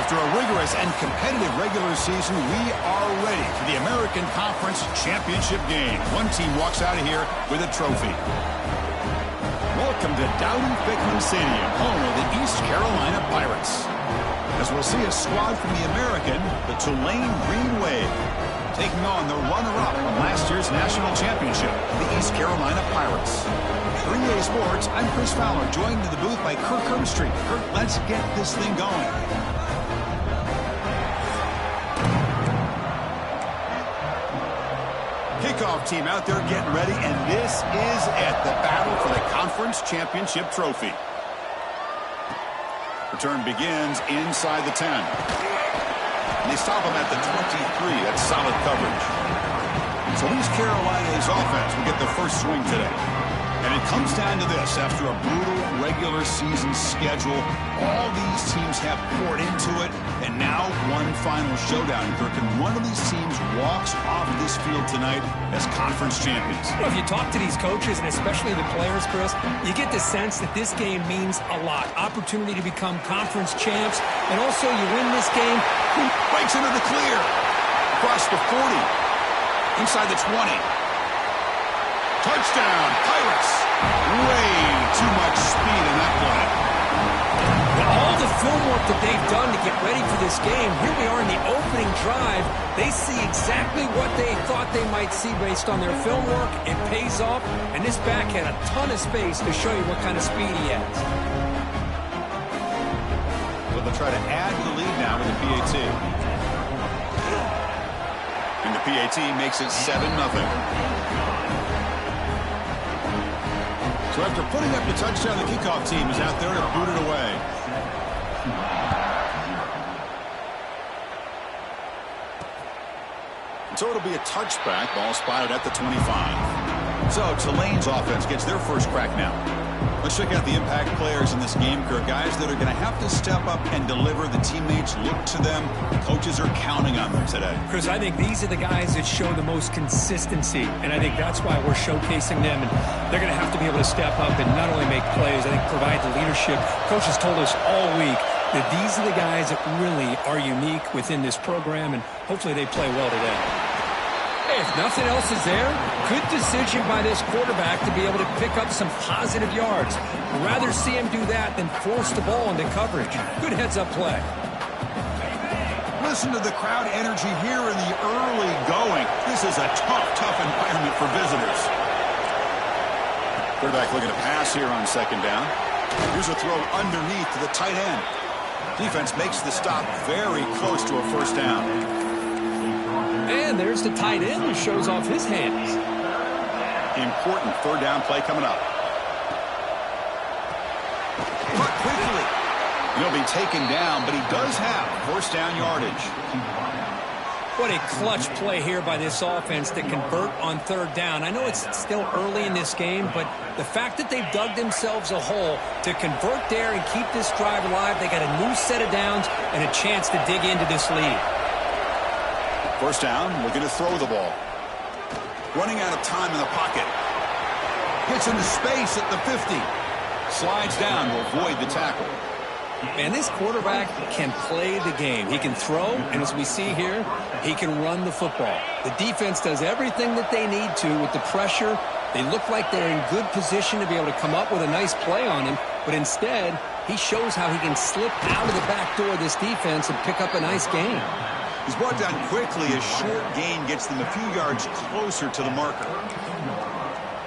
After a rigorous and competitive regular season, we are ready for the American Conference Championship game. One team walks out of here with a trophy. Welcome to Dowdy-Ficklen Stadium, home of the East Carolina Pirates. As we'll see a squad from the American, the Tulane Green Wave, taking on the runner-up from last year's national championship, the East Carolina Pirates. For EA Sports, I'm Chris Fowler, joined in the booth by Kirk Herbstreit. Kirk, let's get this thing going. Kickoff team out there getting ready, and this is it, the battle for the conference championship trophy. Return begins inside the 10. And they stop him at the 23. That's solid coverage. So East Carolina's offense will get the first swing today. And it comes down to this. After a brutal regular season schedule, all these teams have poured into it, and now one final showdown, Kirk. And one of these teams walks off this field tonight as conference champions. Well, if you talk to these coaches, and especially the players, Chris, you get the sense that this game means a lot. Opportunity to become conference champs, and also you win this game. Breaks into the clear. Across the 40. Inside the 20. Touchdown, Pirates. Way too much speed in that play. All the film work that they've done to get ready for this game, here we are in the opening drive. They see exactly what they thought they might see based on their film work. It pays off, and this back had a ton of space to show you what kind of speed he has. So they'll try to add to the lead now with the PAT. And the PAT makes it 7-0. So after putting up the touchdown, the kickoff team is out there to boot it away. So it'll be a touchback. Ball spotted at the 25. So Tulane's offense gets their first crack now. Let's check out the impact players in this game, Kirk. Guys that are going to have to step up and deliver. The teammates look to them. Coaches are counting on them today. Chris, I think these are the guys that show the most consistency, and I think that's why we're showcasing them. And they're going to have to be able to step up and not only make plays, I think provide the leadership. Coaches told us all week that these are the guys that really are unique within this program, and hopefully they play well today. Hey, if nothing else is there, good decision by this quarterback to be able to pick up some positive yards. I'd rather see him do that than force the ball into coverage. Good heads-up play. Listen to the crowd energy here in the early going. This is a tough environment for visitors. Quarterback looking to pass here on second down. Here's a throw underneath to the tight end. Defense makes the stop very close to a first down. And there's the tight end who shows off his hands. Important third down play coming up. Cut quickly. He'll be taken down, but he does have first down yardage. What a clutch play here by this offense to convert on third down. I know it's still early in this game, but the fact that they've dug themselves a hole to convert there and keep this drive alive, they got a new set of downs and a chance to dig into this lead. First down, looking to throw the ball. Running out of time in the pocket. Gets into space at the 50. Slides down to avoid the tackle. And this quarterback can play the game. He can throw, and as we see here, he can run the football. The defense does everything that they need to with the pressure. They look like they're in good position to be able to come up with a nice play on him, but instead, he shows how he can slip out of the back door of this defense and pick up a nice gain. He's brought down quickly. A short gain gets them a few yards closer to the marker.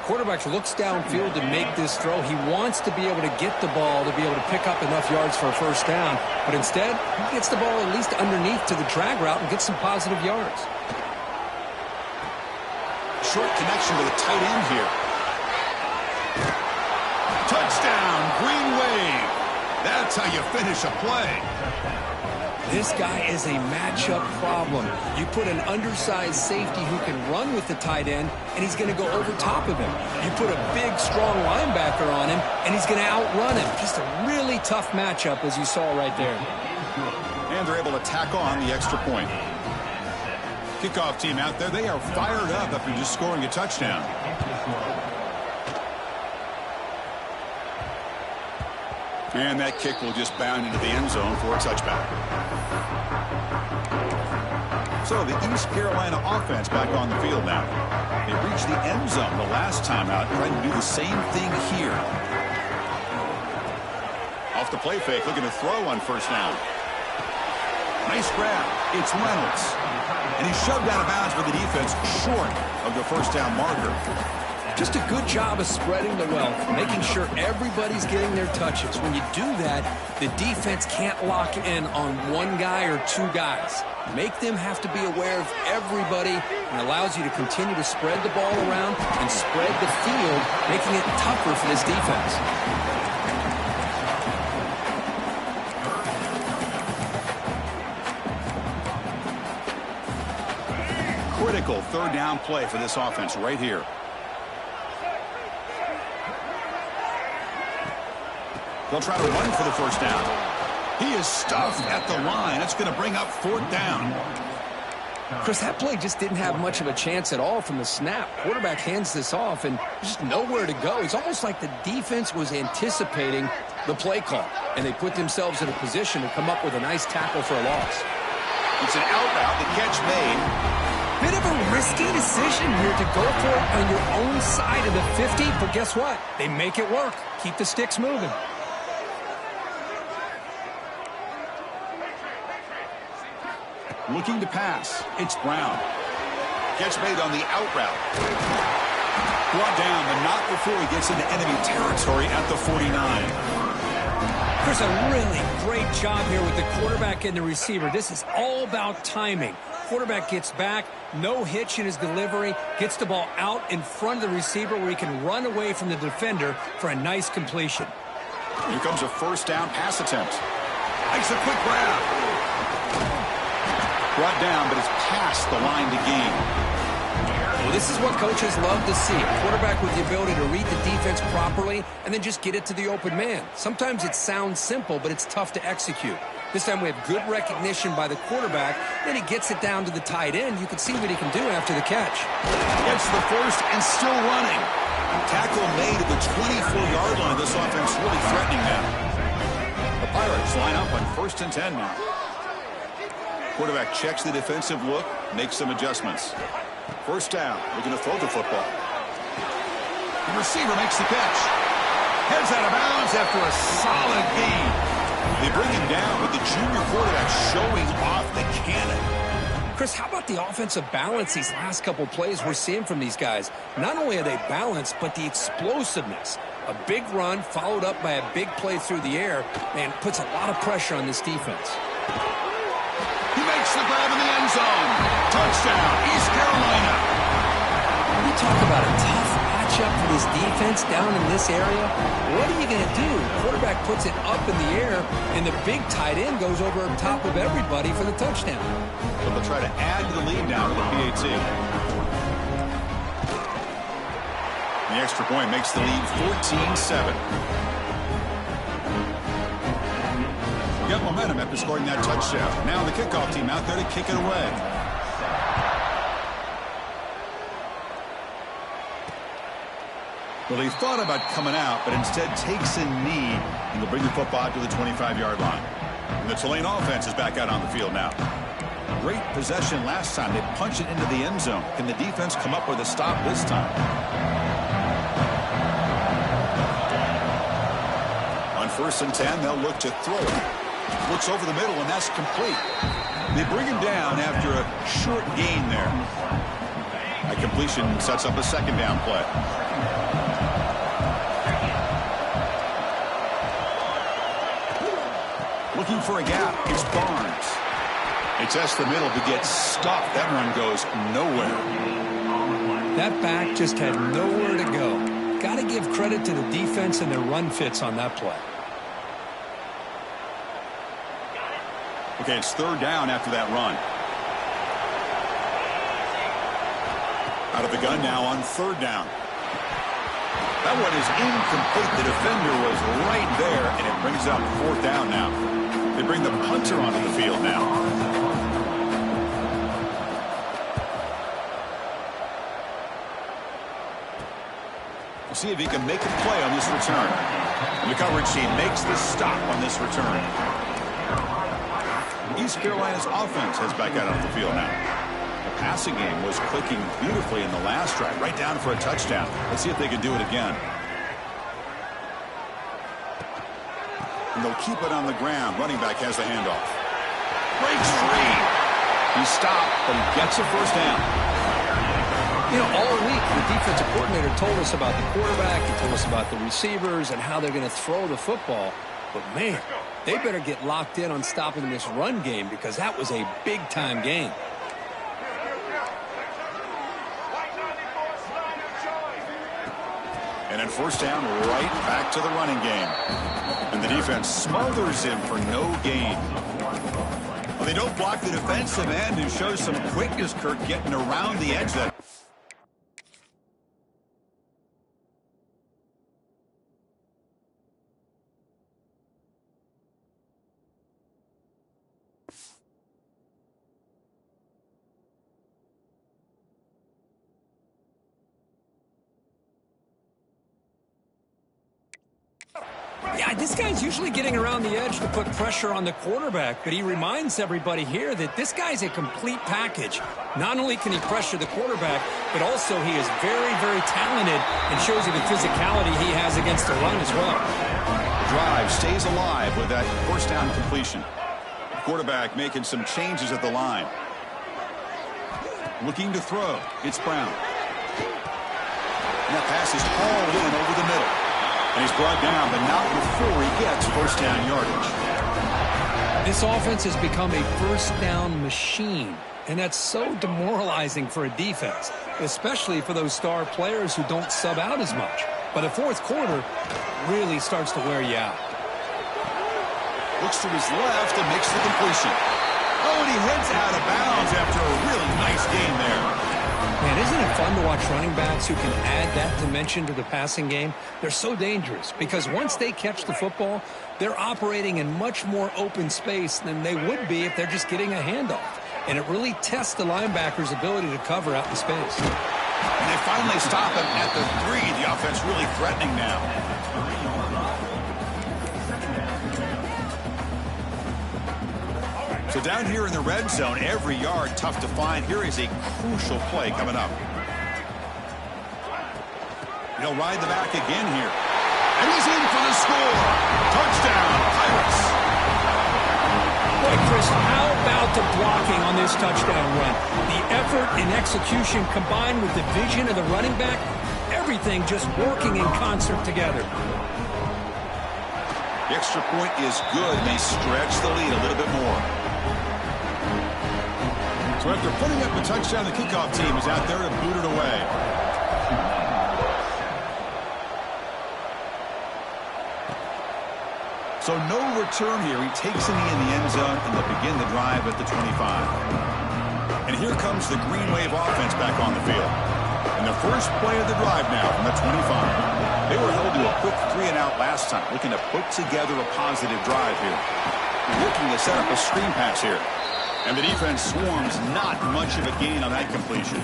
Quarterback looks downfield to make this throw. He wants to be able to get the ball to be able to pick up enough yards for a first down, but instead, he gets the ball at least underneath to the drag route and gets some positive yards. Short connection to the tight end here. Touchdown, Green Wave. That's how you finish a play. This guy is a matchup problem. You put an undersized safety who can run with the tight end, and he's going to go over top of him. You put a big, strong linebacker on him, and he's going to outrun him. Just a really tough matchup, as you saw right there. And they're able to tack on the extra point. Kickoff team out there, they are fired up after just scoring a touchdown. And that kick will just bound into the end zone for a touchback. So the East Carolina offense back on the field now. They reached the end zone the last time out, trying to do the same thing here. Off the play fake, looking to throw on first down. Nice grab. It's Reynolds. And he's shoved out of bounds with the defense short of the first down marker. Just a good job of spreading the wealth, making sure everybody's getting their touches. When you do that, the defense can't lock in on one guy or two guys. Make them have to be aware of everybody, and allows you to continue to spread the ball around and spread the field, making it tougher for this defense. Critical third down play for this offense right here. They'll try to run for the first down. He is stuffed at the line. It's going to bring up fourth down. Chris, that play just didn't have much of a chance at all from the snap. Quarterback hands this off, and there's just nowhere to go. It's almost like the defense was anticipating the play call, and they put themselves in a position to come up with a nice tackle for a loss. It's an out route. The catch made. Bit of a risky decision here to go for it on your own side of the 50, but guess what? They make it work. Keep the sticks moving. Looking to pass. It's Brown. Catch made on the out route. Brought down, but not before he gets into enemy territory at the 49. There's a really great job here with the quarterback and the receiver. This is all about timing. Quarterback gets back, no hitch in his delivery, gets the ball out in front of the receiver where he can run away from the defender for a nice completion. Here comes a first down pass attempt. Makes a quick grab. Brought down, but it's past the line to gain. Well, this is what coaches love to see. A quarterback with the ability to read the defense properly and then just get it to the open man. Sometimes it sounds simple, but it's tough to execute. This time we have good recognition by the quarterback. Then he gets it down to the tight end. You can see what he can do after the catch. Gets the first and still running. Tackle made at the 24-yard line. This offense really threatening now. The Pirates line up on 1st and 10 now. Quarterback checks the defensive look, makes some adjustments. First down, looking to throw the football. The receiver makes the catch. Heads out of bounds after a solid gain. They bring him down with the junior quarterback showing off the cannon. Chris, how about the offensive balance these last couple plays we're seeing from these guys? Not only are they balanced, but the explosiveness. A big run followed up by a big play through the air, man, puts a lot of pressure on this defense. He makes the grab in the end zone. Touchdown, East Carolina. You talk about a tough matchup for this defense down in this area. What are you going to do? The quarterback puts it up in the air, and the big tight end goes over top of everybody for the touchdown. But they'll try to add to the lead now with the PAT. The extra point makes the lead 14-7. Got momentum after scoring that touchdown. Now the kickoff team out there to kick it away. Well, he thought about coming out, but instead takes a knee and will bring the football to the 25-yard line. And the Tulane offense is back out on the field now. Great possession last time. They punch it into the end zone. Can the defense come up with a stop this time? On 1st and 10, they'll look to throw it. Looks over the middle, and that's complete. They bring him down after a short gain there. A completion sets up a second down play. Looking for a gap. It's Barnes. They test the middle to get stuffed. That run goes nowhere. That back just had nowhere to go. Got to give credit to the defense and their run fits on that play. Okay, it's third down after that run. Out of the gun now on third down. That one is incomplete. The defender was right there, and it brings up fourth down now. They bring the punter onto the field now. We'll see if he can make a play on this return. The coverage team makes the stop on this return. East Carolina's offense has back out on the field now. The passing game was clicking beautifully in the last drive, right down for a touchdown. Let's see if they can do it again. And they'll keep it on the ground. Running back has the handoff. Breaks free. He stopped, but he gets a first down. You know, all week, the defensive coordinator told us about the quarterback. He told us about the receivers and how they're going to throw the football. But, man, they better get locked in on stopping this run game because that was a big-time game. And then first down, right back to the running game. And the defense smothers him for no gain. Well, they don't block the defensive end and show some quickness, Kirk, getting around the edge of that. Yeah, this guy's usually getting around the edge to put pressure on the quarterback, but he reminds everybody here that this guy's a complete package. Not only can he pressure the quarterback, but also he is very, very talented and shows you the physicality he has against the run as well. Drive stays alive with that first down completion. Quarterback making some changes at the line. Looking to throw. It's Brown. And that pass is hauled in over the middle. And he's brought down, but not before he gets first down yardage. This offense has become a first down machine, and that's so demoralizing for a defense, especially for those star players who don't sub out as much. But the fourth quarter really starts to wear you out. Looks to his left and makes the completion. Oh, and he heads out of bounds after a really nice game there. Man, isn't it fun to watch running backs who can add that dimension to the passing game? They're so dangerous because once they catch the football, they're operating in much more open space than they would be if they're just getting a handoff. And it really tests the linebacker's ability to cover out in space. And they finally stop him at the 3. The offense really threatening now. So down here in the red zone, every yard tough to find. Here is a crucial play coming up. He'll ride the back again here. And he's in for the score. Touchdown, Pirates. Boy, Chris, how about the blocking on this touchdown run? The effort and execution combined with the vision of the running back, everything just working in concert together. The extra point is good. They stretch the lead a little bit more. So after putting up a touchdown, the kickoff team is out there to boot it away. So no return here. He takes a knee in the end zone, and they'll begin the drive at the 25. And here comes the Green Wave offense back on the field. And the first play of the drive now from the 25. They were held to a quick 3-and-out last time, looking to put together a positive drive here. Looking to set up a screen pass here. And the defense swarms, not much of a gain on that completion.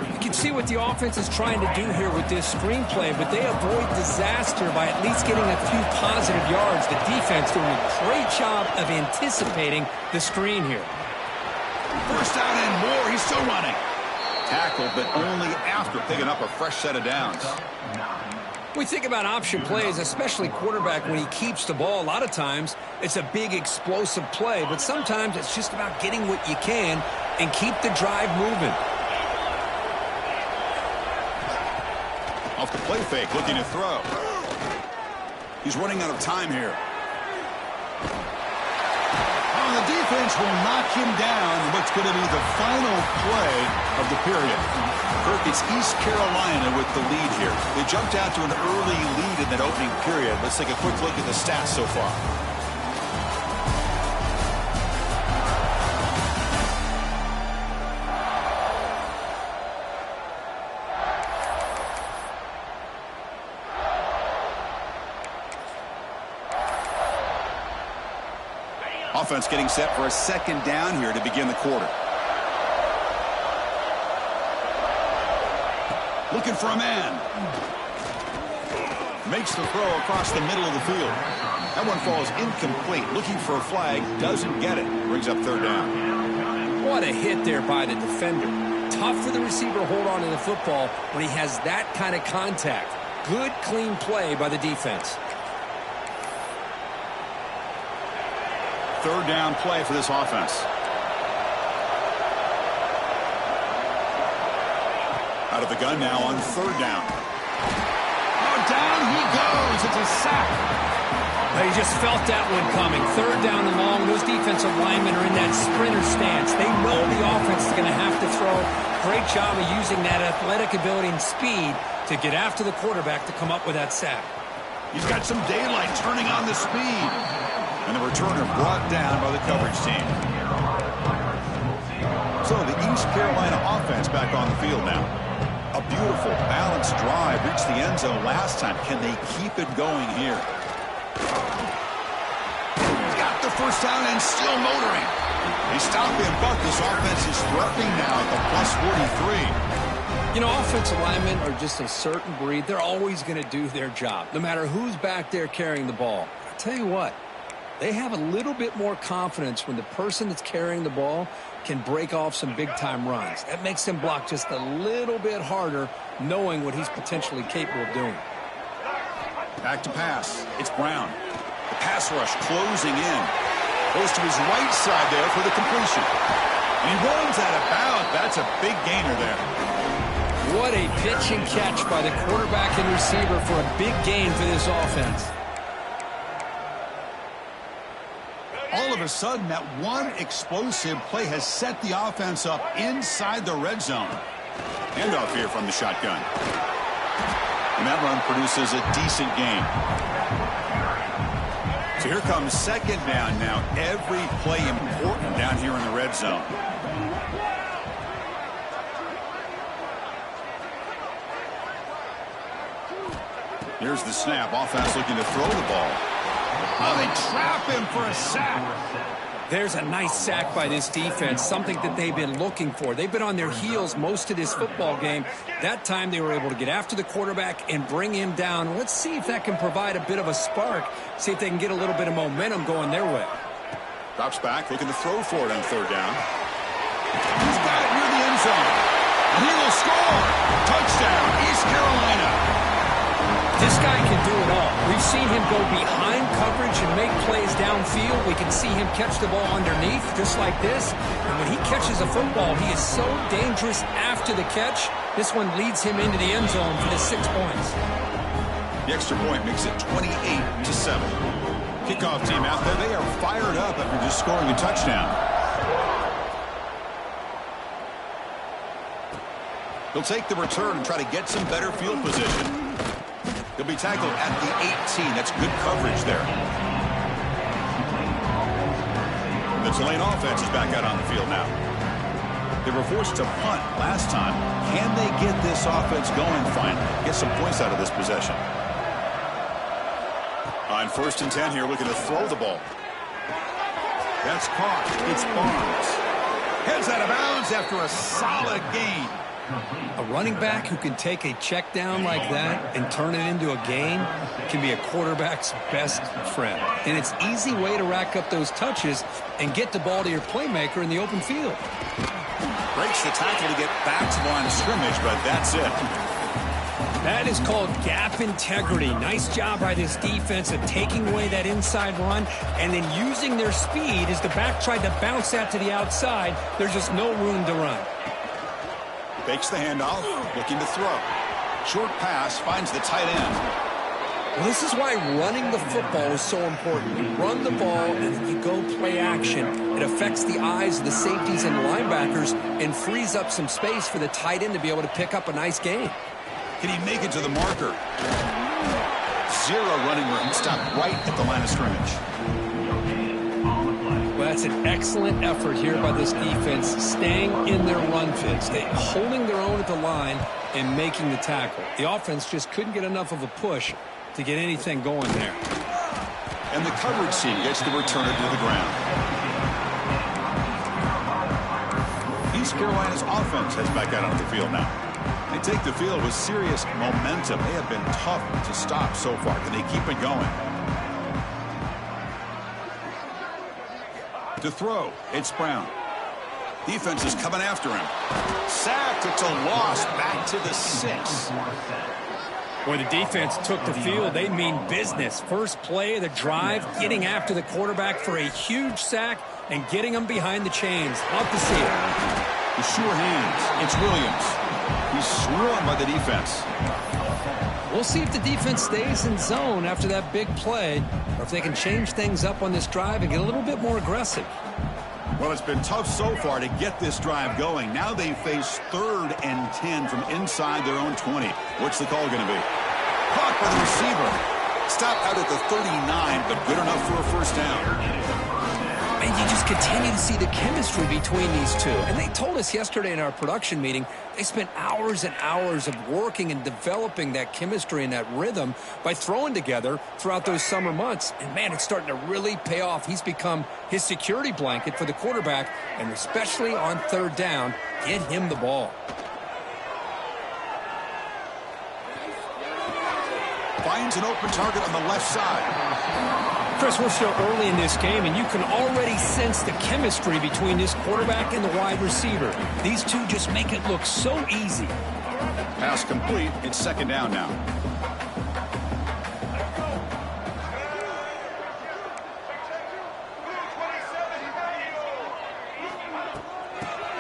You can see what the offense is trying to do here with this screenplay, but they avoid disaster by at least getting a few positive yards. The defense doing a great job of anticipating the screen here. First down and more. He's still running. Tackled, but only after picking up a fresh set of downs. We think about option plays, especially quarterback, when he keeps the ball. A lot of times, it's a big explosive play, but sometimes it's just about getting what you can and keep the drive moving. Off the play fake, looking to throw. He's running out of time here. Oh, the defense will knock him down in what's going to be the final play of the period. Kirk, it's East Carolina with the lead here. They jumped out to an early lead in that opening period. Let's take a quick look at the stats so far. Offense getting set for a second down here to begin the quarter. Looking for a man. Makes the throw across the middle of the field. That one falls incomplete. Looking for a flag. Doesn't get it. Brings up third down. What a hit there by the defender. Tough for the receiver to hold on to the football when he has that kind of contact. Good, clean play by the defense. Third down play for this offense. Out of the gun now on third down. Oh, down he goes. It's a sack. He just felt that one coming. Third down and long. Those defensive linemen are in that sprinter stance. They know the offense is going to have to throw. Great job of using that athletic ability and speed to get after the quarterback to come up with that sack. He's got some daylight turning on the speed. And the returner brought down by the coverage team. So the East Carolina offense back on the field now. A beautiful, balanced drive. Reached the end zone last time. Can they keep it going here? He's got the first down and still motoring. They stop him, but this offense is threatening now at the +43. You know, offensive linemen are just a certain breed. They're always going to do their job, no matter who's back there carrying the ball. I'll tell you what, they have a little bit more confidence when the person that's carrying the ball can break off some big-time runs. That makes them block just a little bit harder, knowing what he's potentially capable of doing. Back to pass. It's Brown. The pass rush closing in. Goes to his right side there for the completion. And he runs out of bounds. That's a big gainer there. What a pitch and catch by the quarterback and receiver for a big gain for this offense. All of a sudden, that one explosive play has set the offense up inside the red zone. Handoff here from the shotgun. And that run produces a decent gain. So here comes second down now. Every play important down here in the red zone. Here's the snap. Offense looking to throw the ball. Oh, they trap him for a sack. There's a nice sack by this defense, something that they've been looking for. They've been on their heels most of this football game. That time they were able to get after the quarterback and bring him down. Let's see if that can provide a bit of a spark, see if they can get a little bit of momentum going their way. Drops back, looking to throw for it on third down. He's got it near the end zone. And he will score. Touchdown, East Carolina. This guy can do it all. We've seen him go behind coverage and make plays downfield. We can see him catch the ball underneath, just like this. And when he catches a football, he is so dangerous after the catch. This one leads him into the end zone for the 6 points. The extra point makes it 28-7. Kickoff team out there. They are fired up after just scoring a touchdown. He'll take the return and try to get some better field position. He'll be tackled at the 18. That's good coverage there. The Tulane offense is back out on the field now. They were forced to punt last time. Can they get this offense going finally? Get some points out of this possession. On 1st and 10 here, looking to throw the ball. That's caught. It's Barnes. Heads out of bounds after a solid gain. A running back who can take a check down like that and turn it into a gain can be a quarterback's best friend. And it's an easy way to rack up those touches and get the ball to your playmaker in the open field. Breaks the tackle to get back to the line of scrimmage, but that's it. That is called gap integrity. Nice job by this defense of taking away that inside run and then using their speed as the back tried to bounce that to the outside. There's just no room to run. Fakes the handoff, looking to throw. Short pass, finds the tight end. Well, this is why running the football is so important. You run the ball and then you go play action. It affects the eyes of the safeties and linebackers and frees up some space for the tight end to be able to pick up a nice gain. Can he make it to the marker? Zero running room. Stopped right at the line of scrimmage. Well, that's an excellent effort here by this defense, staying in their run fits, holding their own at the line and making the tackle. The offense just couldn't get enough of a push to get anything going there. And the coverage team gets the returner to the ground. East Carolina's offense heads back out on the field now. They take the field with serious momentum. They have been tough to stop so far. Can they keep it going? To throw, it's Brown. Defense is coming after him. Sacked. It's a loss. Back to the 6. When the defense took the field, they mean business. First play of the drive, getting after the quarterback for a huge sack and getting him behind the chains. Love to see it. The sure hands. It's Williams. He's swarmed by the defense. We'll see if the defense stays in zone after that big play, or if they can change things up on this drive and get a little bit more aggressive. Well, it's been tough so far to get this drive going. Now they face 3rd and 10 from inside their own 20. What's the call going to be? Caught by the receiver. Stopped out at the 39, but good enough for a first down. And you just continue to see the chemistry between these two. And they told us yesterday in our production meeting, they spent hours and hours of working and developing that chemistry and that rhythm by throwing together throughout those summer months. And, man, it's starting to really pay off. He's become his security blanket for the quarterback, and especially on 3rd down, get him the ball. Finds an open target on the left side. Chris, we're still early in this game, and you can already sense the chemistry between this quarterback and the wide receiver. These two just make it look so easy. Pass complete. It's 2nd down now.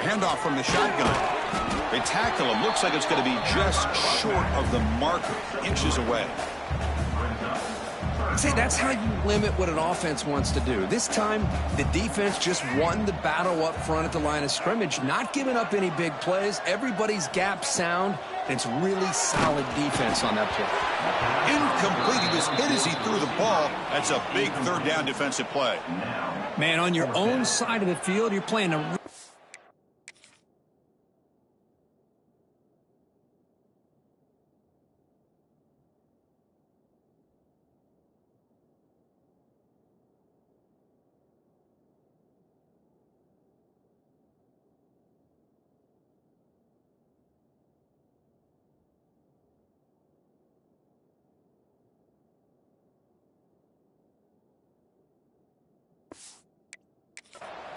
Handoff from the shotgun. They tackle him. Looks like it's going to be just short of the marker. Inches away. See, that's how you limit what an offense wants to do. This time, the defense just won the battle up front at the line of scrimmage, not giving up any big plays. Everybody's gap sound, and it's really solid defense on that play. Incomplete. He was hit as he threw the ball. That's a big 3rd down defensive play. Man, on your own side of the field, you're playing a...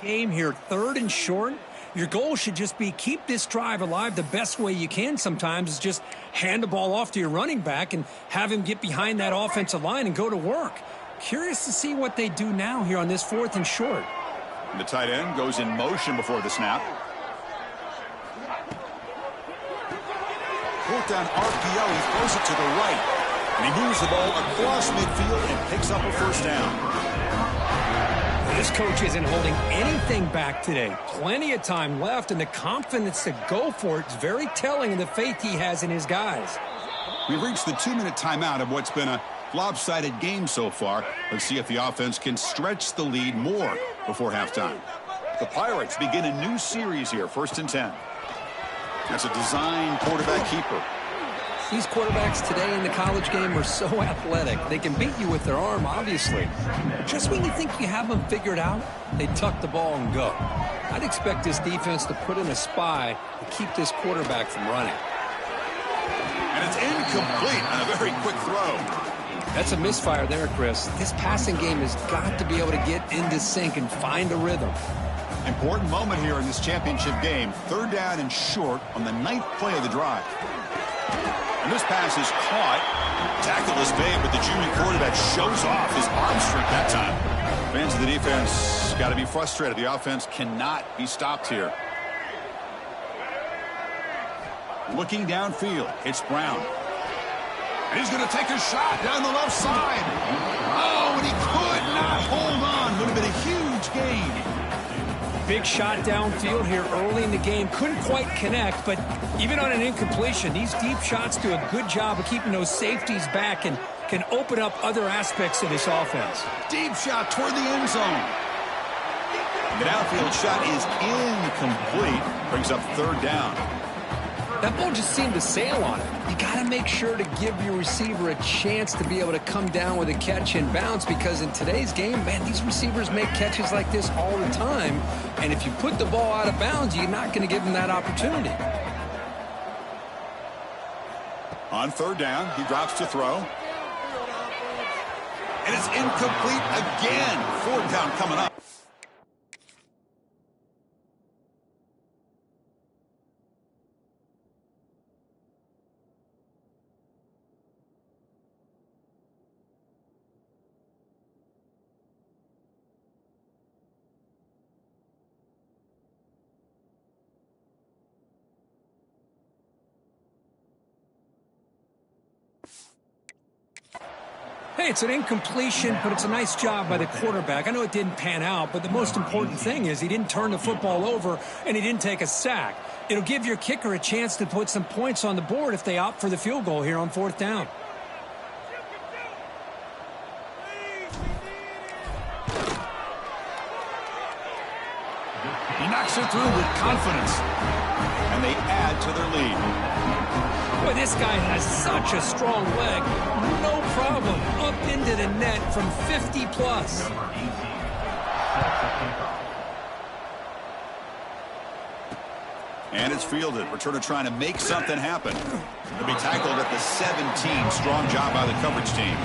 game here, 3rd and short. Your goal should just be keep this drive alive the best way you can sometimes is just hand the ball off to your running back and have him get behind that offensive line and go to work. Curious to see what they do now here on this 4th and short. The tight end goes in motion before the snap. 4th down RPO. He throws it to the right. And he moves the ball across midfield and picks up a first down. This coach isn't holding anything back today. Plenty of time left, and the confidence to go for it is very telling of the faith he has in his guys. We've reached the 2-minute timeout of what's been a lopsided game so far. Let's see if the offense can stretch the lead more before halftime. The Pirates begin a new series here, 1st and 10. That's a design quarterback keeper. These quarterbacks today in the college game are so athletic. They can beat you with their arm, obviously. Just when you think you have them figured out, they tuck the ball and go. I'd expect this defense to put in a spy to keep this quarterback from running. And it's incomplete on a very quick throw. That's a misfire there, Chris. This passing game has got to be able to get into sync and find a rhythm. Important moment here in this championship game. 3rd down and short on the 9th play of the drive. And this pass is caught. Tackle is made, but the junior quarterback shows off his arm strength that time. Fans of the defense got to be frustrated. The offense cannot be stopped here. Looking downfield, it's Brown. And he's going to take a shot down the left side. Oh, and he could not hold on. Would have been a huge gain. Big shot downfield here early in the game. Couldn't quite connect, but even on an incompletion, these deep shots do a good job of keeping those safeties back and can open up other aspects of this offense. Deep shot toward the end zone. The downfield shot is incomplete. Brings up 3rd down. That ball just seemed to sail on it. You got to make sure to give your receiver a chance to be able to come down with a catch and bounce, because in today's game, man, these receivers make catches like this all the time. And if you put the ball out of bounds, you're not going to give them that opportunity. On third down, he drops to throw. And it's incomplete again. Fourth down coming up. Hey, it's an incompletion, but it's a nice job by the quarterback. I know it didn't pan out, but the most important thing is he didn't turn the football over and he didn't take a sack. It'll give your kicker a chance to put some points on the board if they opt for the field goal here on fourth down. He knocks it through with confidence, and they add to their lead. Boy, this guy has such a strong leg. No problem. Up into the net from 50 plus. And it's fielded. Returner trying to make something happen. He'll be tackled at the 17. Strong job by the coverage team.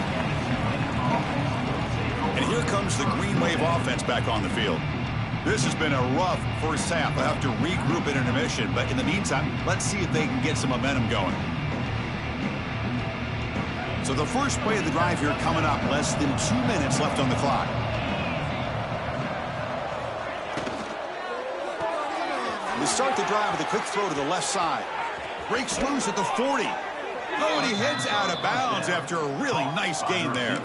And here comes the Green Wave offense back on the field. This has been a rough first half. They'll have to regroup in intermission, but in the meantime, let's see if they can get some momentum going. So the first play of the drive here coming up, less than 2 minutes left on the clock. They start the drive with a quick throw to the left side. Breaks loose at the 40. Oh, and he heads out of bounds after a really nice gain there.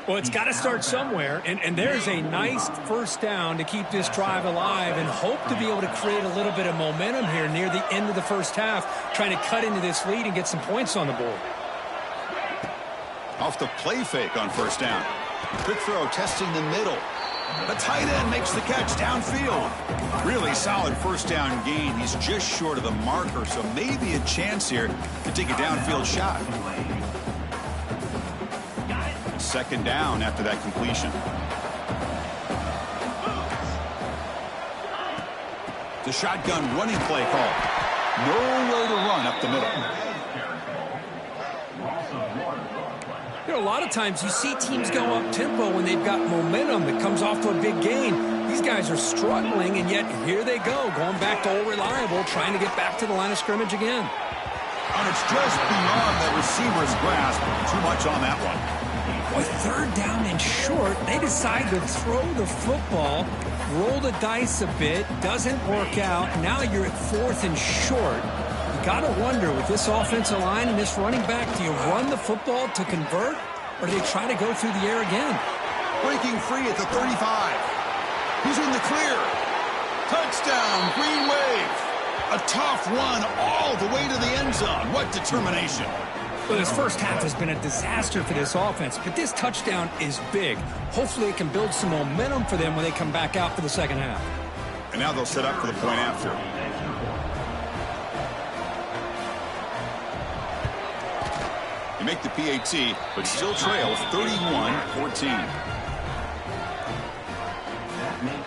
Well, it's got to start somewhere, and there's a nice first down to keep this drive alive and hope to be able to create a little bit of momentum here near the end of the first half, trying to cut into this lead and get some points on the board. Off the play fake on first down. Quick throw testing the middle. The tight end makes the catch downfield. Really solid first down gain. He's just short of the marker, so maybe a chance here to take a downfield shot. Second down after that completion. The shotgun running play call. Nowhere to run up the middle. You know, a lot of times you see teams go up tempo when they've got momentum that comes off to a big gain. These guys are struggling, and yet here they go, going back to old reliable, trying to get back to the line of scrimmage again. And it's just beyond the receiver's grasp. Too much on that one. Boy, third down and short, they decide to throw the football, roll the dice a bit, doesn't work out. Now you're at fourth and short. You got to wonder, with this offensive line and this running back, do you run the football to convert, or do they try to go through the air again? Breaking free at the 35. He's in the clear. Touchdown, Green Wave. A tough run all the way to the end zone. What determination. Well, this first half has been a disaster for this offense, but this touchdown is big. Hopefully it can build some momentum for them when they come back out for the second half. And now they'll set up for the point after. You make the PAT, but still trail 31-14.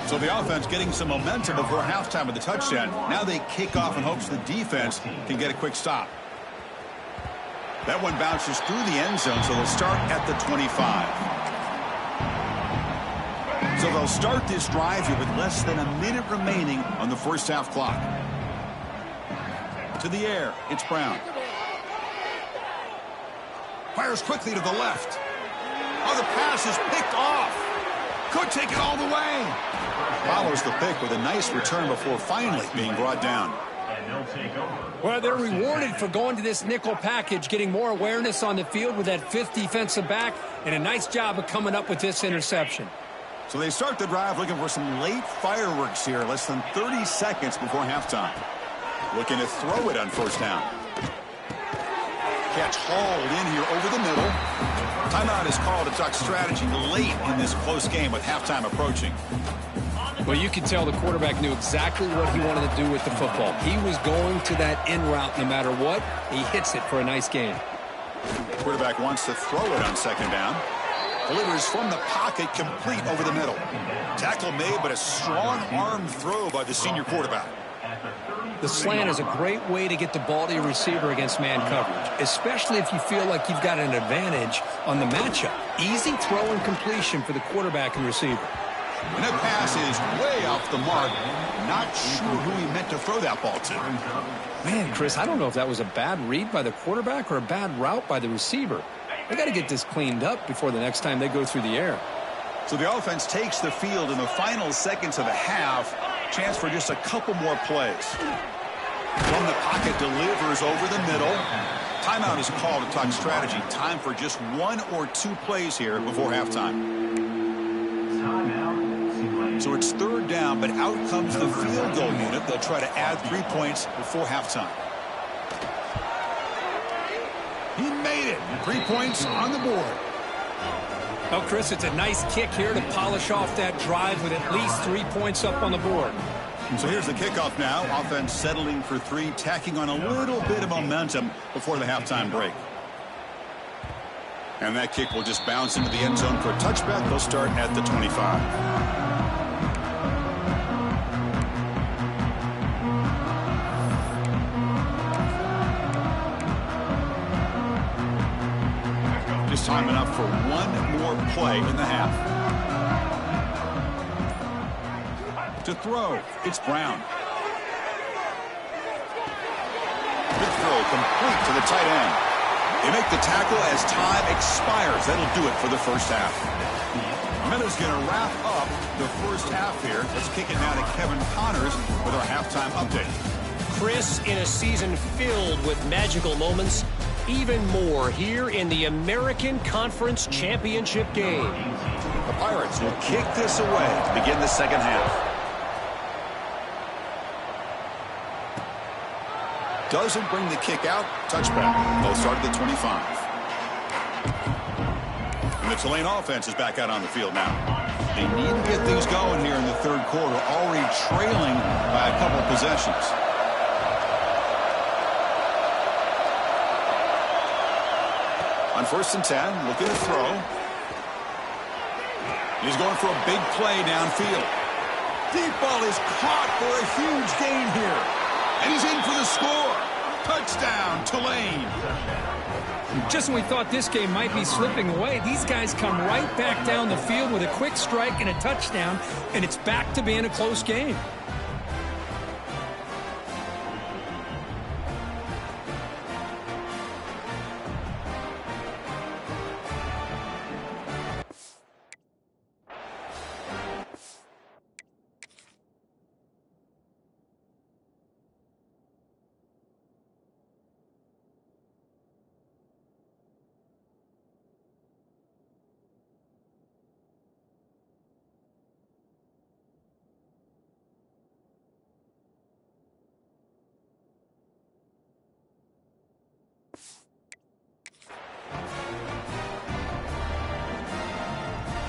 So the offense getting some momentum before halftime with the touchdown. Now they kick off in hopes the defense can get a quick stop. That one bounces through the end zone, so they'll start at the 25. So they'll start this drive here with less than a minute remaining on the first half clock. To the air, it's Brown. Fires quickly to the left. Oh, the pass is picked off. Could take it all the way. Follows the pick with a nice return before finally being brought down. Well, they're rewarded for going to this nickel package, getting more awareness on the field with that fifth defensive back, and a nice job of coming up with this interception. So they start the drive looking for some late fireworks here, less than 30 seconds before halftime. Looking to throw it on first down. Catch hauled in here over the middle. Timeout is called to talk strategy late in this close game with halftime approaching. Well, you could tell the quarterback knew exactly what he wanted to do with the football. He was going to that in route no matter what. He hits it for a nice gain. Quarterback wants to throw it on second down. Delivers from the pocket, complete over the middle. Tackle made, but a strong arm throw by the senior quarterback. The slant is a great way to get the ball to your receiver against man coverage, especially if you feel like you've got an advantage on the matchup. Easy throw and completion for the quarterback and receiver. And that pass is way off the mark. Not sure who he meant to throw that ball to. Man, Chris, I don't know if that was a bad read by the quarterback or a bad route by the receiver. They got to get this cleaned up before the next time they go through the air. So the offense takes the field in the final seconds of the half. Chance for just a couple more plays. From the pocket, delivers over the middle. Timeout is called to talk strategy. Time for just 1 or 2 plays here before halftime. So it's 3rd down, but out comes the field goal unit. They'll try to add 3 points before halftime. He made it. 3 points on the board. Well, Chris, it's a nice kick here to polish off that drive with at least 3 points up on the board. So here's the kickoff now. Offense settling for 3, tacking on a little bit of momentum before the halftime break. And that kick will just bounce into the end zone for a touchback. They'll start at the 25. Just time enough for 1 more play in the half. To throw, it's Brown. Good throw, complete to the tight end. They make the tackle as time expires. That'll do it for the first half. Meadows going to wrap up the first half here. Let's kick it now to Kevin Connors with our halftime update. Chris, in a season filled with magical moments, even more here in the American Conference Championship game. The Pirates will kick this away to begin the second half. Doesn't bring the kick out. Touchback. They'll start at the 25. And the Tulane offense is back out on the field now. They need to get things going here in the 3rd quarter, already trailing by a couple of possessions. On 1st and 10, looking to throw. He's going for a big play downfield. Deep ball is caught for a huge gain here. And he's in for the score. Touchdown, Tulane. Just when we thought this game might be slipping away, these guys come right back down the field with a quick strike and a touchdown, and it's back to being a close game.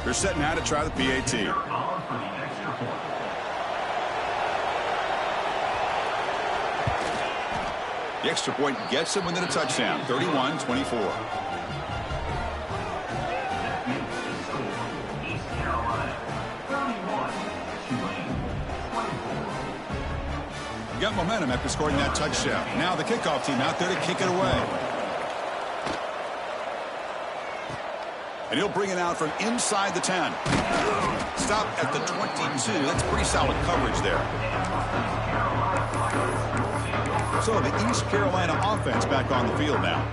They're set now to try the PAT. The extra point gets him within a touchdown, 31-24. Got momentum after scoring that touchdown. Now the kickoff team out there to kick it away. And he'll bring it out from inside the 10. Stop at the 22. That's pretty solid coverage there. So the East Carolina offense back on the field now.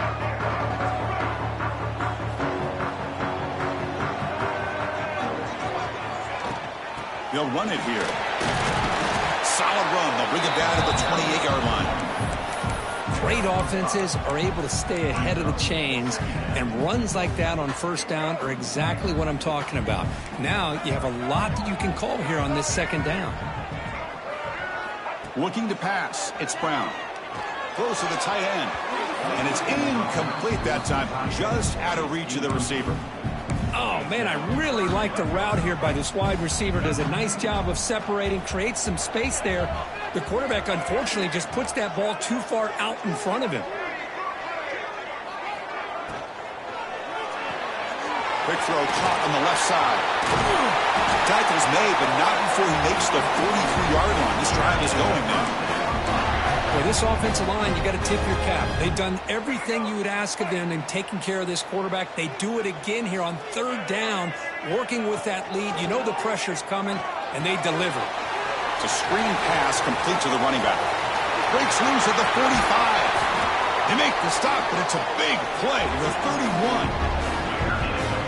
They'll run it here. Solid run. They'll bring it down to the 28-yard line. Great offenses are able to stay ahead of the chains, and runs like that on 1st down are exactly what I'm talking about. Now you have a lot that you can call here on this 2nd down. Looking to pass. It's Brown. Close to the tight end. And it's incomplete that time. Just out of reach of the receiver. Oh, man, I really like the route here by this wide receiver. Does a nice job of separating, creates some space there. The quarterback, unfortunately, just puts that ball too far out in front of him. Quick throw caught on the left side. Tackle's made, but not before he makes the 43-yard line. This drive is going now. Well, this offensive line, you got to tip your cap. They've done everything you would ask of them in taking care of this quarterback. They do it again here on third down, working with that lead. You know the pressure's coming, and they deliver. It's a screen pass complete to the running back. Breaks loose at the 45. They make the stop, but it's a big play to the 31.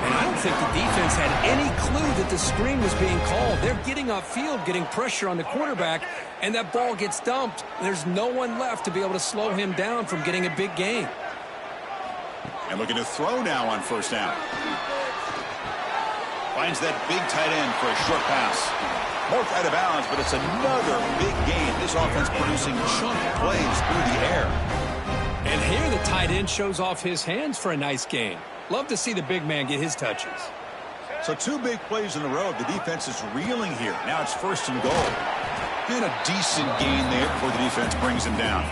And I don't think the defense had any clue that the screen was being called. They're getting upfield, getting pressure on the quarterback, and that ball gets dumped. There's no one left to be able to slow him down from getting a big gain. And looking to throw now on first down. Finds that big tight end for a short pass. Marked out of bounds, but it's another big gain. This offense producing chunk plays through the air. And here the tight end shows off his hands for a nice gain. Love to see the big man get his touches. So two big plays in a row. The defense is reeling here. Now it's first and goal. And a decent gain there before the defense brings him down.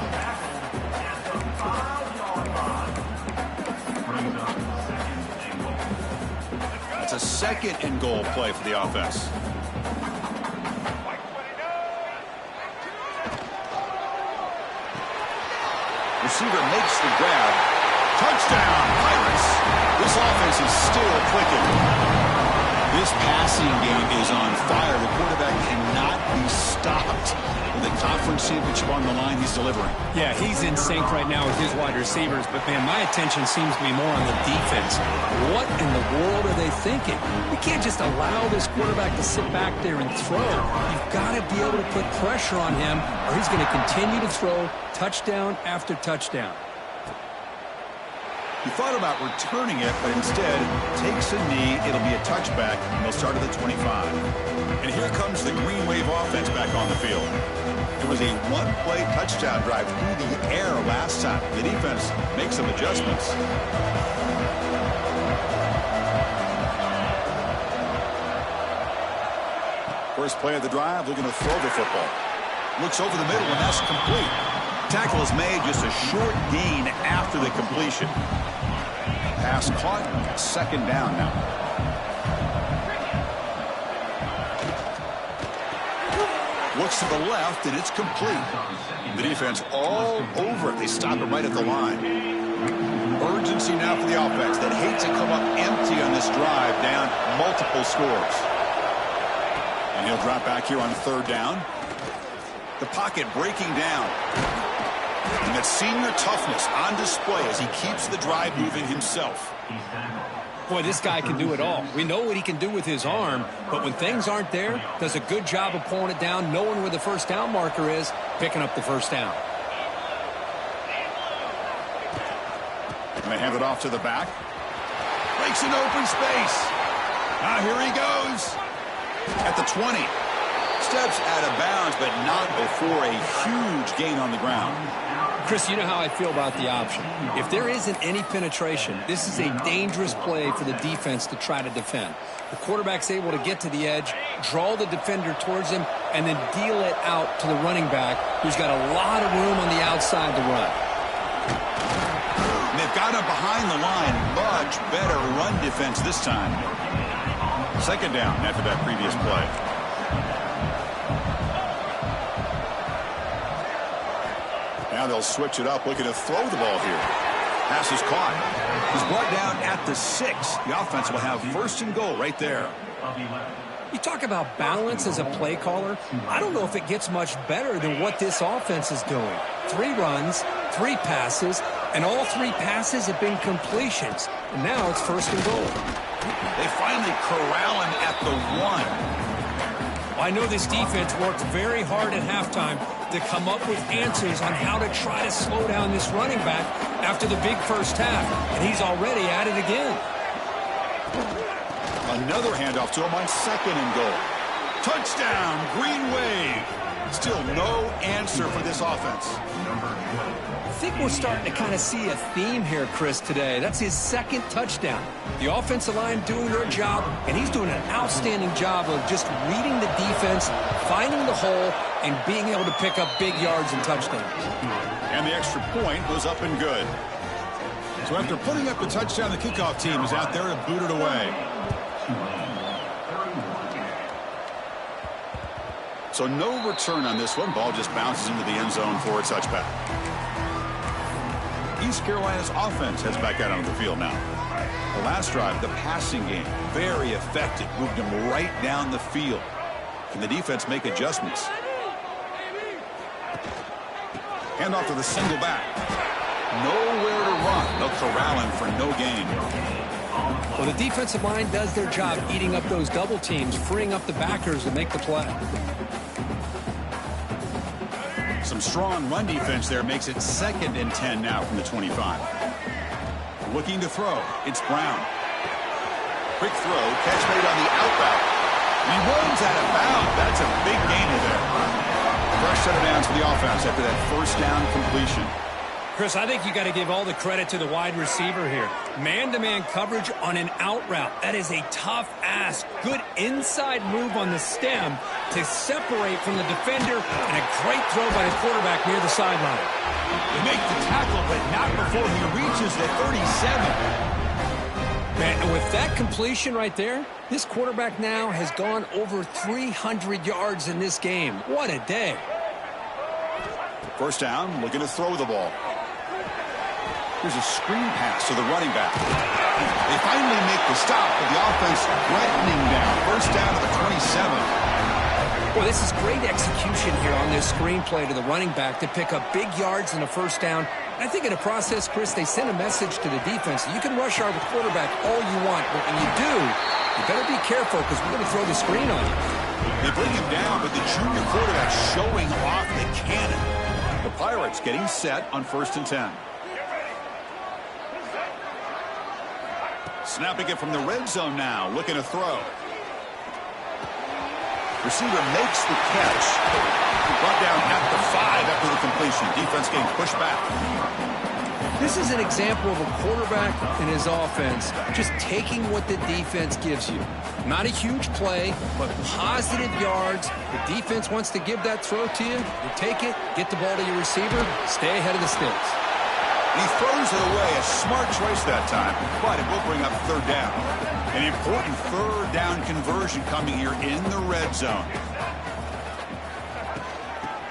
That's a second and goal play for the offense. Receiver makes the grab. Touchdown, Pirates. This offense is still clicking. This passing game is on fire. The quarterback cannot be stopped. With the conference championship on the line, he's delivering. Yeah, he's in sync right now with his wide receivers. But, man, my attention seems to be more on the defense. What in the world are they thinking? We can't just allow this quarterback to sit back there and throw. You've got to be able to put pressure on him, or he's going to continue to throw touchdown after touchdown. He thought about returning it, but instead takes a knee. It'll be a touchback, and they'll start at the 25. And here comes the Green Wave offense back on the field. It was a one-play touchdown drive through the air last time. The defense makes some adjustments. First play of the drive, looking to throw the football. Looks over the middle, and that's complete. Tackle is made, just a short gain after the completion. Pass caught, second down now. Looks to the left, and it's complete. The defense all over it. They stop it right at the line. Urgency now for the offense that hates to come up empty on this drive, down multiple scores. And he'll drop back here on third down. The pocket breaking down. And that senior toughness on display as he keeps the drive moving himself. Boy, this guy can do it all. We know what he can do with his arm, but when things aren't there, does a good job of pulling it down, knowing where the first down marker is, picking up the first down. And they hand it off to the back. Breaks an open space. Now here he goes. At the 20. Steps out of bounds, but not before a huge gain on the ground. Chris, you know how I feel about the option. If there isn't any penetration, this is a dangerous play for the defense to try to defend. The quarterback's able to get to the edge, draw the defender towards him, and then deal it out to the running back, who's got a lot of room on the outside to run. And they've got him behind the line. Much better run defense this time. Second down after that previous play. Now they'll switch it up, looking to throw the ball here. Pass is caught. He's brought down at the 6. The offense will have first and goal right there. You talk about balance as a play caller. I don't know if it gets much better than what this offense is doing. 3 runs, 3 passes, and all 3 passes have been completions. And now it's first and goal. They finally corral him at the 1. I know this defense worked very hard at halftime to come up with answers on how to try to slow down this running back after the big first half, and he's already at it again. Another handoff to him on second and goal. Touchdown, Green Wave. Still no answer for this offense. I think we're starting to kind of see a theme here, Chris, today. That's his second touchdown. The offensive line doing their job, and he's doing an outstanding job of just reading the defense, finding the hole, and being able to pick up big yards and touchdowns. And the extra point was up and good. So after putting up the touchdown, the kickoff team is out there to boot it away. So no return on this one. Ball just bounces into the end zone for a touchback. East Carolina's offense heads back out onto the field now. The last drive, the passing game, very effective. Moved them right down the field. Can the defense make adjustments? Hand off to the single back. Nowhere to run. They'll corral him for no gain. Well, the defensive line does their job eating up those double teams, freeing up the backers to make the play. Some strong run defense there makes it 2nd and 10 now from the 25. Looking to throw. It's Brown. Quick throw. Catch made on the outbound. He runs out of bounds. That's a big gainer there. Fresh set of downs for the offense after that first down completion. Chris, I think you got to give all the credit to the wide receiver here. Man-to-man coverage on an out route. That is a tough ask. Good inside move on the stem to separate from the defender, and a great throw by the quarterback near the sideline. They make the tackle, but not before he reaches the 37. Man, and with that completion right there, this quarterback now has gone over 300 yards in this game. What a day. First down, looking to throw the ball. Here's a screen pass to the running back. They finally make the stop, but the offense threatening down. First down to the 27. Well, this is great execution here on this screenplay to the running back to pick up big yards and a first down. I think in the process, Chris, they sent a message to the defense. You can rush our quarterback all you want, but when you do, you better be careful because we're going to throw the screen on you. They bring him down, but the junior quarterback showing off the cannon. The Pirates getting set on 1st and 10. Snapping it from the red zone now, looking to throw. Receiver makes the catch. Brought down at the 5 after the completion. Defense getting pushed back. This is an example of a quarterback and his offense just taking what the defense gives you. Not a huge play, but positive yards. The defense wants to give that throw to you. You take it, get the ball to your receiver, stay ahead of the sticks. He throws it away. A smart choice that time, but it will bring up 3rd down. An important 3rd down conversion coming here in the red zone.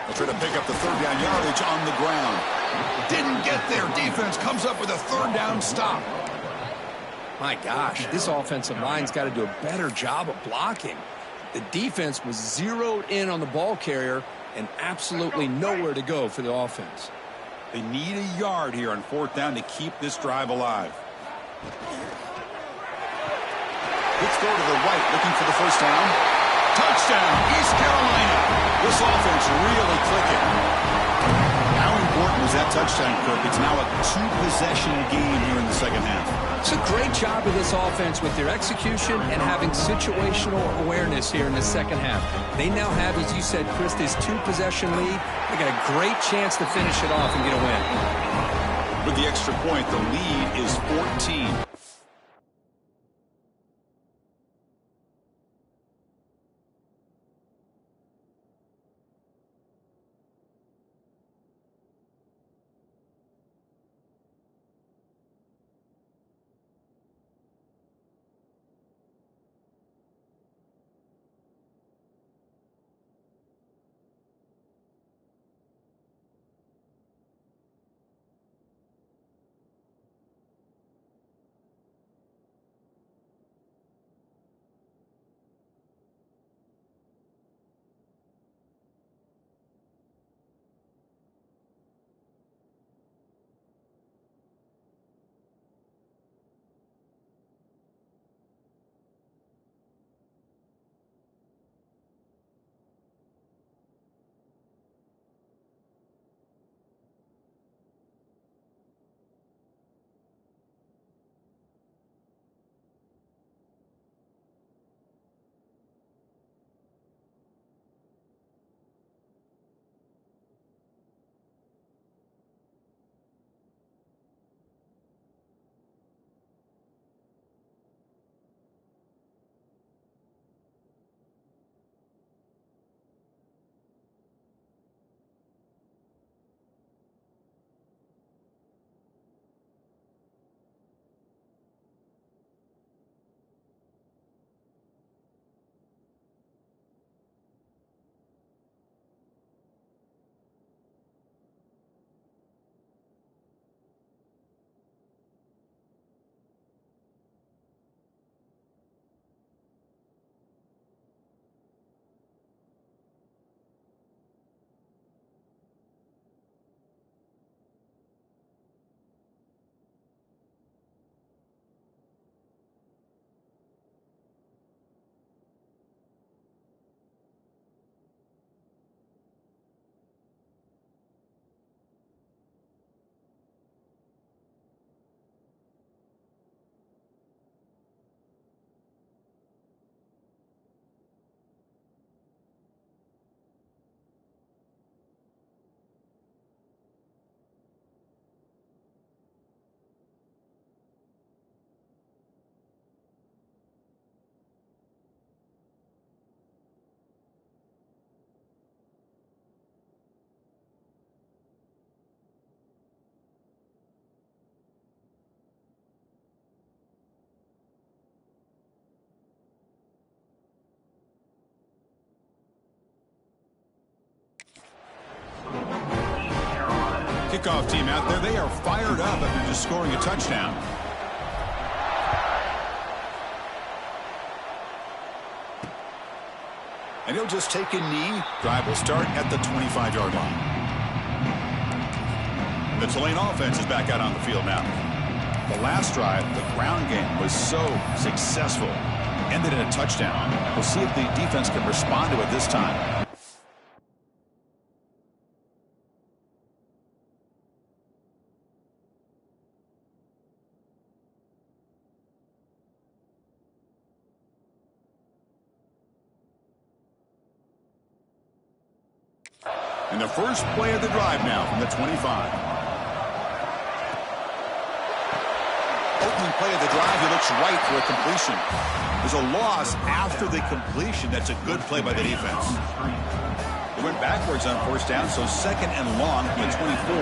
They'll try to pick up the 3rd down yardage on the ground. Didn't get there. Defense comes up with a 3rd down stop. My gosh, this offensive line's got to do a better job of blocking. The defense was zeroed in on the ball carrier and absolutely nowhere to go for the offense. They need a yard here on 4th down to keep this drive alive. Let's go to the right, looking for the first down. Touchdown, East Carolina. This offense really clicking. How important was that touchdown, Kirk? It's now a 2-possession game here in the second half. It's a great job of this offense with their execution and having situational awareness here in the second half. They now have, as you said, Chris, this 2-possession lead. They got a great chance to finish it off and get a win. With the extra point, the lead is 14. kickoff team out there. They are fired up after just scoring a touchdown. And he'll just take a knee. Drive will start at the 25-yard line. The Tulane offense is back out on the field now. The last drive, the ground game was so successful. Ended in a touchdown. We'll see if the defense can respond to it this time. And the first play of the drive now from the 25. Opening play of the drive, he looks right for a completion. There's a loss after the completion. That's a good play by the defense. They went backwards on first down, so second and long from the 24.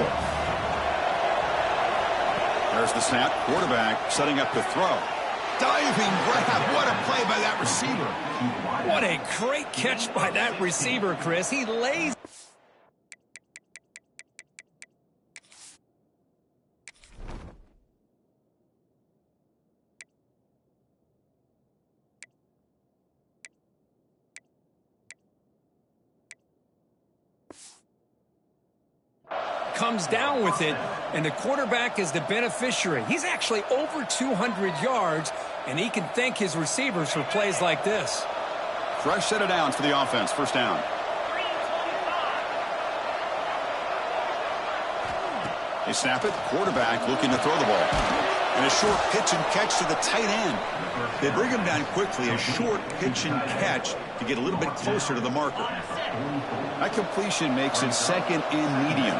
There's the snap. Quarterback setting up to throw. Diving grab. What a play by that receiver. What a great catch by that receiver, Chris. He lays. Comes down with it, and the quarterback is the beneficiary. He's actually over 200 yards, and he can thank his receivers for plays like this. Fresh set of downs for the offense. First down. They snap it. Quarterback looking to throw the ball. And a short pitch and catch to the tight end. They bring him down quickly. A short pitch and catch to get a little bit closer to the marker. That completion makes it second and medium.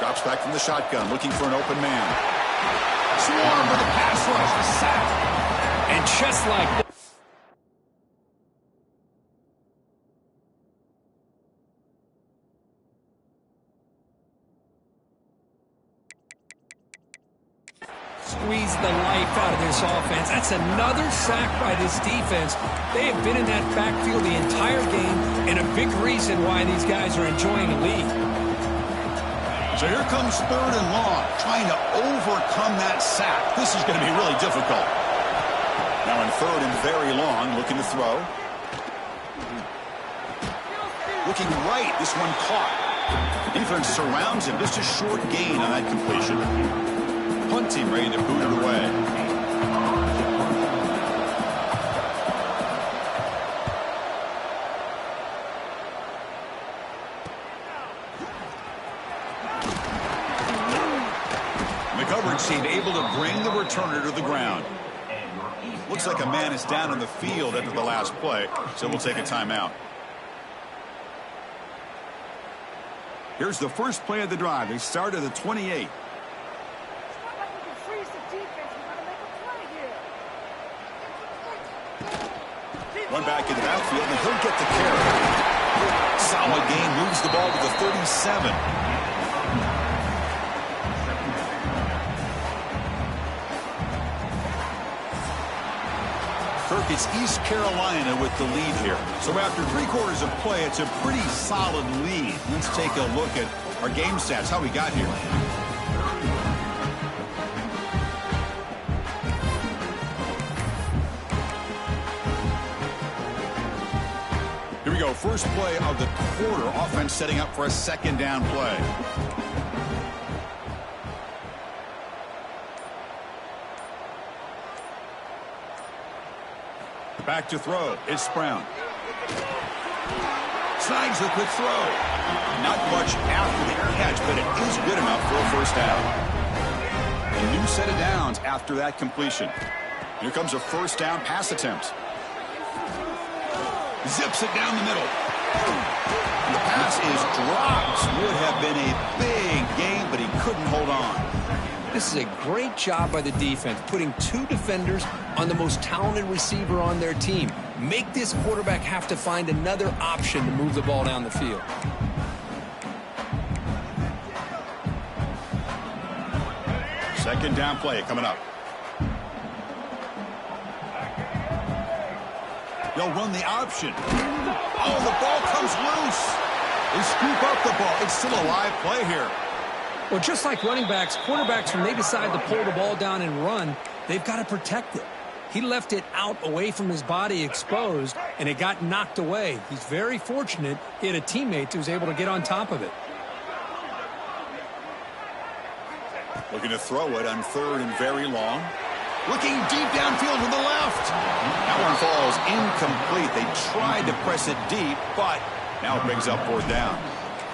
Drops back from the shotgun, looking for an open man. Swarm with a pass rush, a sack. And just like that. Squeeze the life out of this offense. That's another sack by this defense. They have been in that backfield the entire game, and a big reason why these guys are enjoying the lead. So here comes third and long, trying to overcome that sack. This is going to be really difficult. Now in third and very long, looking to throw. Looking right, this one caught. The defense surrounds him, just a short gain on that completion. Punt team ready to boot it away. Team able to bring the returner to the ground. Looks like a man is down on the field after the last play, so we'll take a timeout. Here's the first play of the drive. They start at the 28. Run back into the outfield, and he'll get the carry. Solid gain, moves the ball to the 37. It's East Carolina with the lead here. So after 3/4 of play, it's a pretty solid lead. Let's take a look at our game stats, how we got here. Here we go, first play of the quarter. Offense setting up for a second down play. Back to throw. It's Brown. Snags the quick throw. Not much after the catch, but it is good enough for a first down. A new set of downs after that completion. Here comes a first down pass attempt. Zips it down the middle. And the pass is dropped. Would have been a big gain, but he couldn't hold on. This is a great job by the defense, putting two defenders on the most talented receiver on their team. Make this quarterback have to find another option to move the ball down the field. Second down play coming up. They'll run the option. Oh, the ball comes loose. They scoop up the ball. It's still a live play here. Well, just like running backs, quarterbacks, when they decide to pull the ball down and run, they've got to protect it. He left it out away from his body exposed, and it got knocked away. He's very fortunate he had a teammate who was able to get on top of it. Looking to throw it on 3rd and very long. Looking deep downfield to the left. That one falls incomplete. They tried to press it deep, but now it brings up 4th down.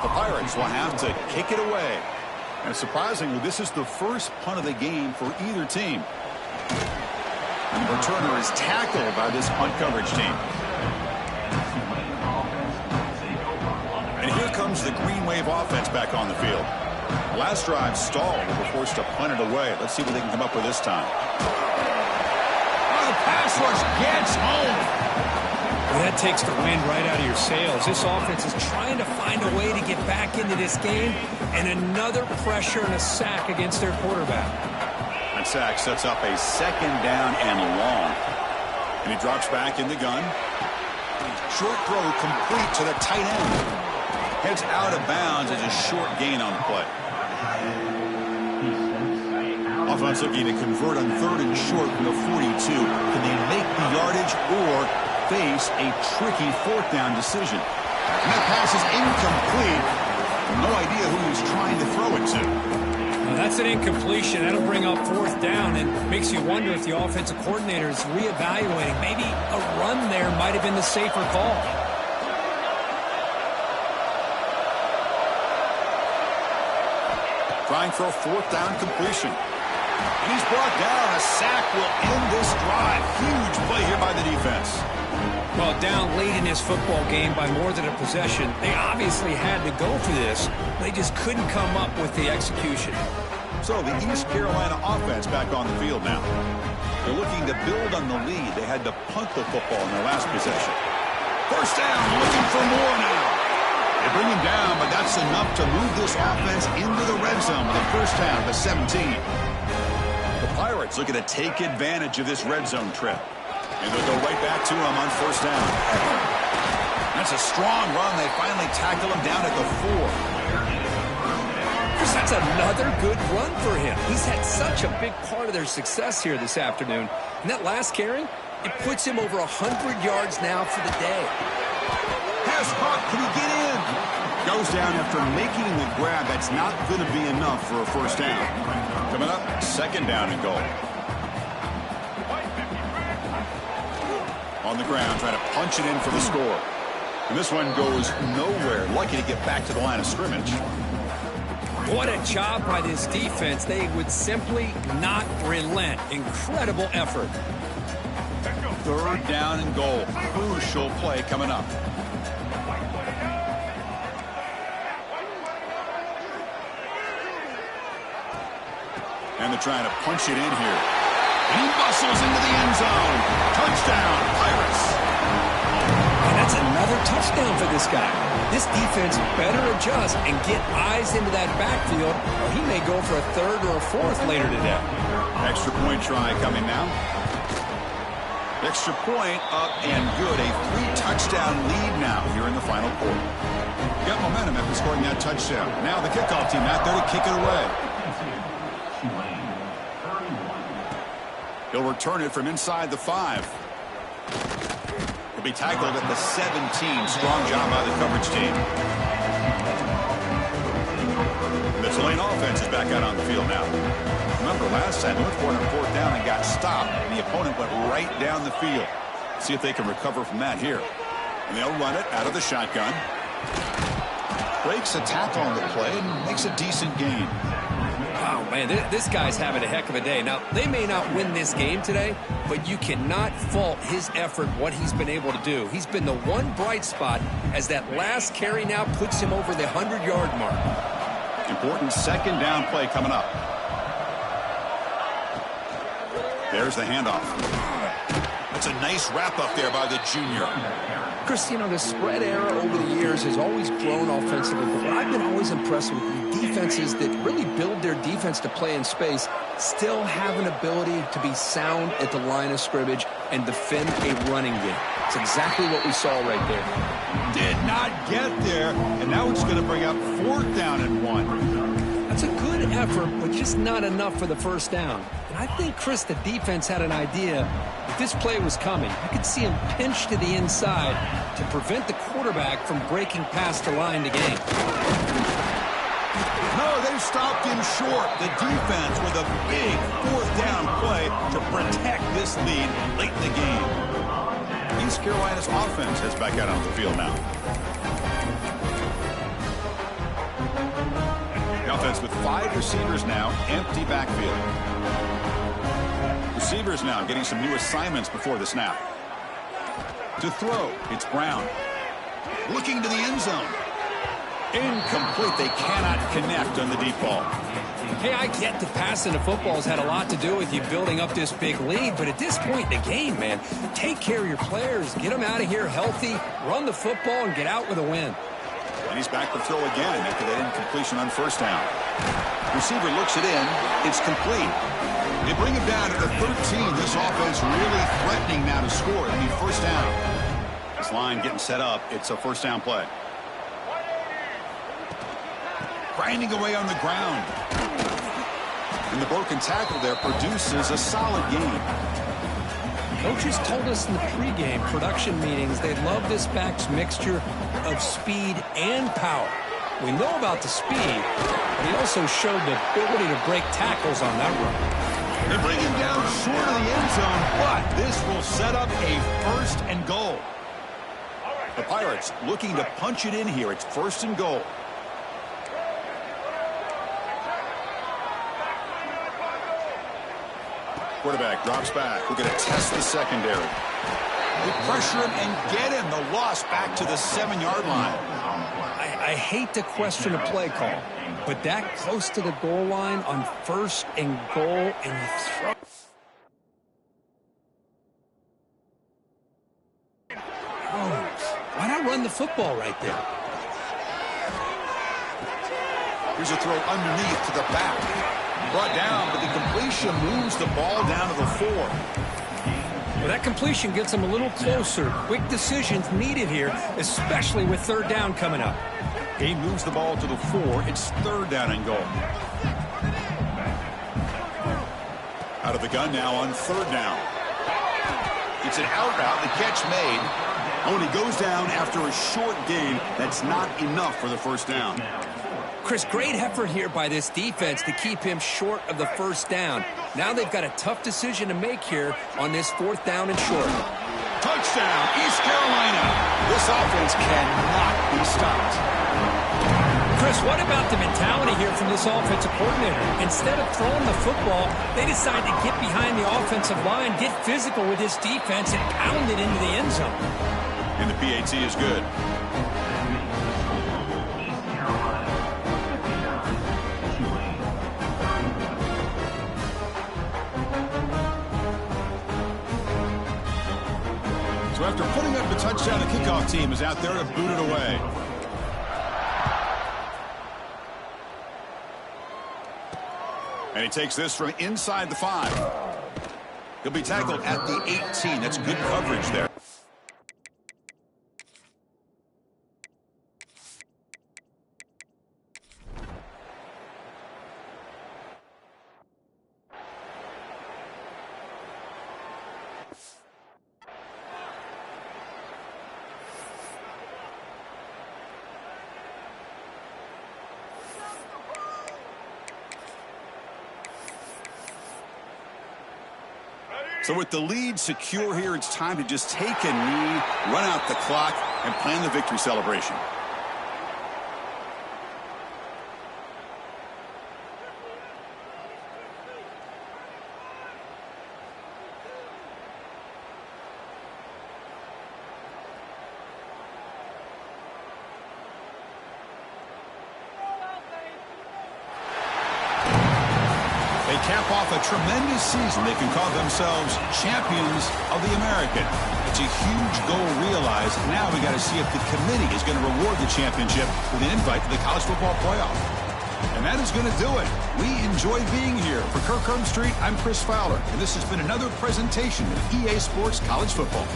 The Pirates will have to kick it away. And surprisingly, this is the first punt of the game for either team. And the returner is tackled by this punt coverage team. And here comes the Green Wave offense back on the field. Last drive stalled. They were forced to punt it away. Let's see what they can come up with this time. Oh, the pass rush gets home. Well, that takes the wind right out of your sails. This offense is trying to find a way to get back into this game, and another pressure and a sack against their quarterback. That sack sets up a 2nd down and long. And he drops back in the gun. Short throw complete to the tight end. Heads out of bounds as a short gain on the play. Offense looking to convert on 3rd and short from the 42. Can they make the yardage or face a tricky 4th down decision? And that pass is incomplete. No idea who he's trying to throw it to. Well, that's an incompletion. That'll bring up 4th down and makes you wonder if the offensive coordinator is reevaluating. Maybe a run there might have been the safer call. Trying for a 4th down completion. And he's brought down. A sack will end this drive. Huge play here by the defense. Well, down late in this football game by more than a possession, they obviously had to go for this. They just couldn't come up with the execution. So the East Carolina offense back on the field now. They're looking to build on the lead. They had to punt the football in their last possession. 1st down, looking for more now. They bring him down, but that's enough to move this offense into the red zone with a 1st down to 17. The Pirates looking to take advantage of this red zone trip. And they'll go right back to him on 1st down. That's a strong run. They finally tackle him down at the 4. Chris, that's another good run for him. He's had such a big part of their success here this afternoon. And that last carry, it puts him over 100 yards now for the day. Pass Hawk, can he get in? Goes down after making the grab. That's not going to be enough for a 1st down. Coming up, 2nd down and goal. On the ground, trying to punch it in for the score. And this one goes nowhere. Lucky to get back to the line of scrimmage. What a job by this defense. They would simply not relent. Incredible effort. 3rd down and goal. Crucial play coming up. And they're trying to punch it in here. And he bustles into the end zone. Touchdown, Pirates. And that's another touchdown for this guy. This defense better adjust and get eyes into that backfield, or he may go for a 3rd or a 4th later today. Extra point try coming now. Extra point up and good. A 3-touchdown lead now here in the final quarter. Got momentum after scoring that touchdown. Now the kickoff team out there to kick it away. He'll return it from inside the 5. He'll be tackled at the 17. Strong job by the coverage team. The Tulane offense is back out on the field now. Remember, last time, North Point on 4th down and got stopped, and the opponent went right down the field. See if they can recover from that here. And they'll run it out of the shotgun. Breaks a tackle on the play and makes a decent gain. Wow, man, this guy's having a heck of a day. Now, they may not win this game today, but you cannot fault his effort, what he's been able to do. He's been the one bright spot as that last carry now puts him over the 100-yard mark. Important 2nd down play coming up. There's the handoff. That's a nice wrap-up there by the junior. Chris, you know, the spread era over the years has always grown offensively, but what I've been always impressed with defenses that really build their defense to play in space still have an ability to be sound at the line of scrimmage and defend a running game. It's exactly what we saw right there. Did not get there, and now it's going to bring up 4th down and 1. That's a good effort, but just not enough for the first down. And I think, Chris, the defense had an idea that this play was coming. I could see him pinch to the inside to prevent the quarterback from breaking past the line to gain. No, they stopped him short. The defense with a big 4th down play to protect this lead late in the game. East Carolina's offense heads back out on the field now. The offense with 5 receivers now, empty backfield. Receivers now getting some new assignments before the snap. To throw, it's Brown. Looking to the end zone. Incomplete. They cannot connect on the deep ball. Hey, I get the passing of football has had a lot to do with you building up this big lead, but at this point in the game, man, take care of your players. Get them out of here healthy, run the football, and get out with a win. And he's back to throw again after that incompletion on 1st down. Receiver looks it in. It's complete. They bring him down to the 13. This offense really threatening now to score. It'll be 1st down. This line getting set up. It's a 1st down play. Grinding away on the ground. And the broken tackle there produces a solid gain. Coaches told us in the pregame production meetings they love this back's mixture of speed and power. We know about the speed, but he also showed the ability to break tackles on that run. They bring him down short of the end zone, but this will set up a 1st and goal. The Pirates looking to punch it in here. It's 1st and goal. Quarterback drops back. We're going to test the secondary. They pressure him and get him. The loss back to the 7-yard line. I hate to question a play call, but that close to the goal line on 1st and goal, and you throw. Oh, why not run the football right there? Here's a throw underneath to the back. Brought down, but the completion moves the ball down to the 4. Well, that completion gets them a little closer. Quick decisions needed here, especially with 3rd down coming up. He moves the ball to the 4. It's 3rd down and goal. Out of the gun now on 3rd down. It's an out route. The catch made. Oh, and he goes down after a short gain. That's not enough for the 1st down. Chris, great effort here by this defense to keep him short of the 1st down. Now they've got a tough decision to make here on this 4th down and short. Touchdown, East Carolina. This offense cannot be stopped. Chris, what about the mentality here from this offensive coordinator? Instead of throwing the football, they decide to get behind the offensive line, get physical with this defense, and pound it into the end zone. And the PAT is good. So after putting up the touchdown, the kickoff team is out there to boot it away. And he takes this from inside the 5. He'll be tackled at the 18. That's good coverage there. So with the lead secure here, it's time to just take a knee, run out the clock, and plan the victory celebration. Cap off a tremendous season. They can call themselves champions of the American. It's a huge goal realized. Now we got to see if the committee is going to reward the championship with an invite to the college football playoff. And that is going to do it. We enjoy being here. For Kirk Street, I'm Chris Fowler, and this has been another presentation of EA Sports College Football.